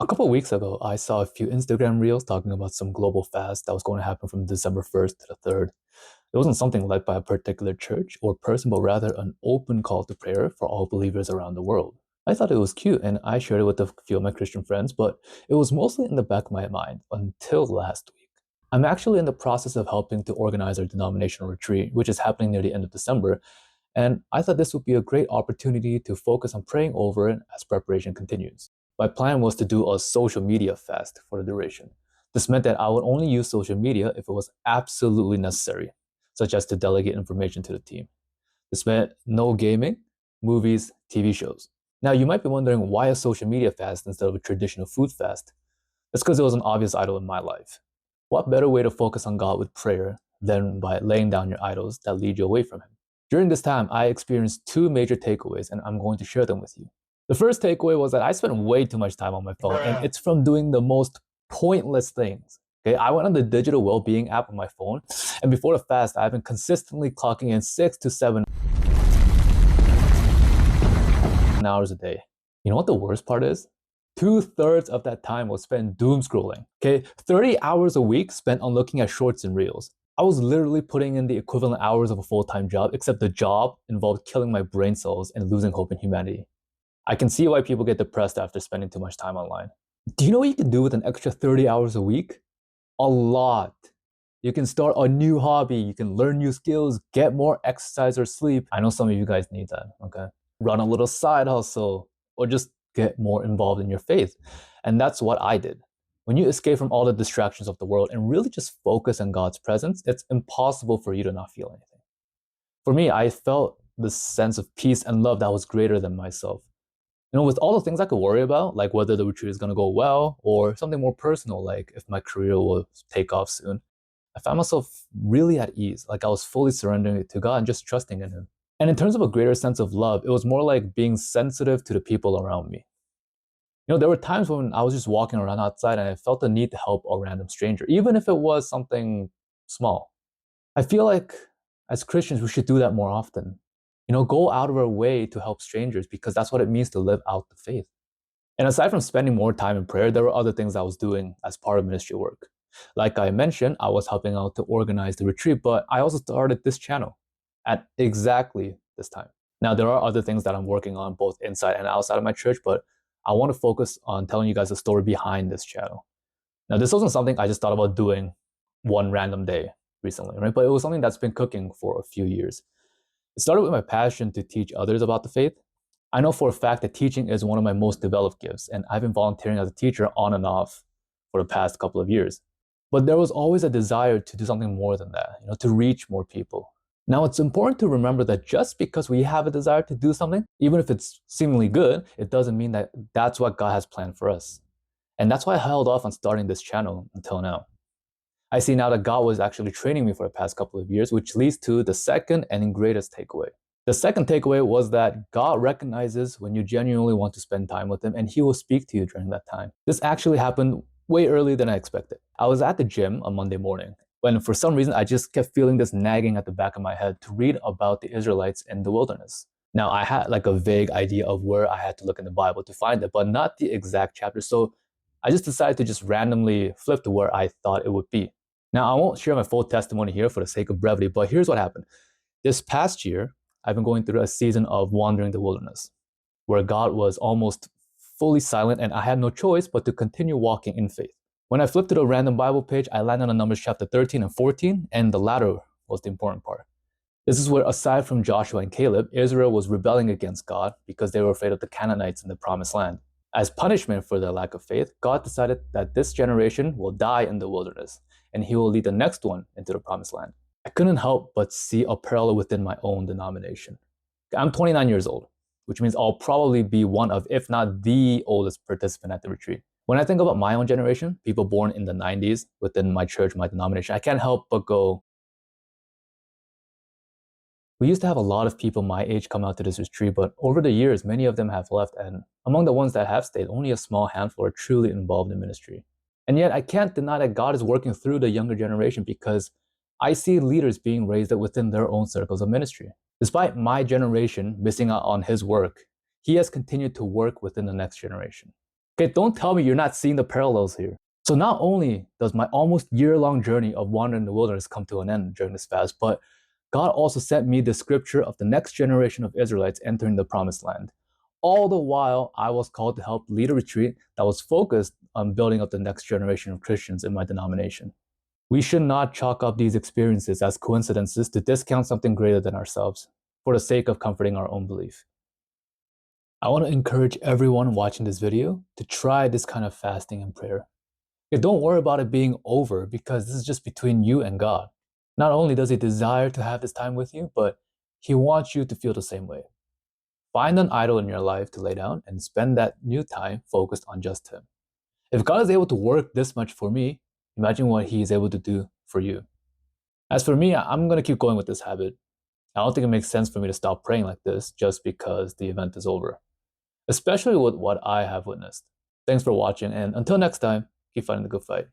A couple of weeks ago, I saw a few Instagram reels talking about some global fast that was going to happen from December 1st to the 3rd. It wasn't something led by a particular church or person, but rather an open call to prayer for all believers around the world. I thought it was cute and I shared it with a few of my Christian friends, but it was mostly in the back of my mind until last week. I'm actually in the process of helping to organize our denominational retreat, which is happening near the end of December, and I thought this would be a great opportunity to focus on praying over it as preparation continues. My plan was to do a social media fast for the duration. This meant that I would only use social media if it was absolutely necessary, such as to delegate information to the team. This meant no gaming, movies, TV shows. Now, you might be wondering why a social media fast instead of a traditional food fast? That's because it was an obvious idol in my life. What better way to focus on God with prayer than by laying down your idols that lead you away from Him? During this time, I experienced two major takeaways, and I'm going to share them with you. The first takeaway was that I spent way too much time on my phone, and it's from doing the most pointless things. Okay, I went on the digital well-being app on my phone, and before the fast, I've been consistently clocking in 6 to 7 hours a day. You know what the worst part is? Two-thirds of that time was spent doom scrolling. Okay, 30 hours a week spent on looking at shorts and reels. I was literally putting in the equivalent hours of a full-time job, except the job involved killing my brain cells and losing hope in humanity. I can see why people get depressed after spending too much time online. Do you know what you can do with an extra 30 hours a week? A lot. You can start a new hobby, you can learn new skills, get more exercise or sleep. I know some of you guys need that, okay? Run a little side hustle, or just get more involved in your faith. And that's what I did. When you escape from all the distractions of the world and really just focus on God's presence, it's impossible for you to not feel anything. For me, I felt this sense of peace and love that was greater than myself. With all the things I could worry about, like whether the retreat is going to go well or something more personal, like if my career will take off soon, I found myself really at ease, like I was fully surrendering it to God and just trusting in Him. And in terms of a greater sense of love, it was more like being sensitive to the people around me. There were times when I was just walking around outside and I felt the need to help a random stranger, even if it was something small. I feel like as Christians, we should do that more often. Go out of our way to help strangers because that's what it means to live out the faith. And aside from spending more time in prayer, there were other things I was doing as part of ministry work. Like I mentioned, I was helping out to organize the retreat, but I also started this channel at exactly this time. Now, there are other things that I'm working on both inside and outside of my church, but I want to focus on telling you guys the story behind this channel. Now, this wasn't something I just thought about doing one random day recently, right? But it was something that's been cooking for a few years. It started with my passion to teach others about the faith. I know for a fact that teaching is one of my most developed gifts, and I've been volunteering as a teacher on and off for the past couple of years. But there was always a desire to do something more than that, to reach more people. Now, it's important to remember that just because we have a desire to do something, even if it's seemingly good, it doesn't mean that that's what God has planned for us. And that's why I held off on starting this channel until now. I see now that God was actually training me for the past couple of years, which leads to the second and greatest takeaway. The second takeaway was that God recognizes when you genuinely want to spend time with Him, and He will speak to you during that time. This actually happened way earlier than I expected. I was at the gym on Monday morning when for some reason I just kept feeling this nagging at the back of my head to read about the Israelites in the wilderness. Now, I had like a vague idea of where I had to look in the Bible to find it, but not the exact chapter. So I just decided to just randomly flip to where I thought it would be. Now, I won't share my full testimony here for the sake of brevity, but here's what happened. This past year, I've been going through a season of wandering the wilderness, where God was almost fully silent and I had no choice but to continue walking in faith. When I flipped to a random Bible page, I landed on Numbers chapter 13 and 14, and the latter was the important part. This is where, aside from Joshua and Caleb, Israel was rebelling against God because they were afraid of the Canaanites in the promised land. As punishment for their lack of faith, God decided that this generation will die in the wilderness, and He will lead the next one into the promised land. I couldn't help but see a parallel within my own denomination. I'm 29 years old, which means I'll probably be one of, if not the oldest participant at the retreat. When I think about my own generation, people born in the 90s within my church, my denomination, I can't help but go, we used to have a lot of people my age come out to this retreat, but over the years, many of them have left, and among the ones that have stayed, only a small handful are truly involved in ministry. And yet, I can't deny that God is working through the younger generation because I see leaders being raised up within their own circles of ministry. Despite my generation missing out on His work, He has continued to work within the next generation. Okay, don't tell me you're not seeing the parallels here. So not only does my almost year-long journey of wandering in the wilderness come to an end during this fast, but God also sent me the scripture of the next generation of Israelites entering the promised land. All the while, I was called to help lead a retreat that was focused on building up the next generation of Christians in my denomination. We should not chalk up these experiences as coincidences to discount something greater than ourselves for the sake of comforting our own belief. I want to encourage everyone watching this video to try this kind of fasting and prayer. Don't worry about it being over because this is just between you and God. Not only does He desire to have this time with you, but He wants you to feel the same way. Find an idol in your life to lay down and spend that new time focused on just Him. If God is able to work this much for me, imagine what He is able to do for you. As for me, I'm going to keep going with this habit. I don't think it makes sense for me to stop praying like this just because the event is over, especially with what I have witnessed. Thanks for watching, and until next time, keep fighting the good fight.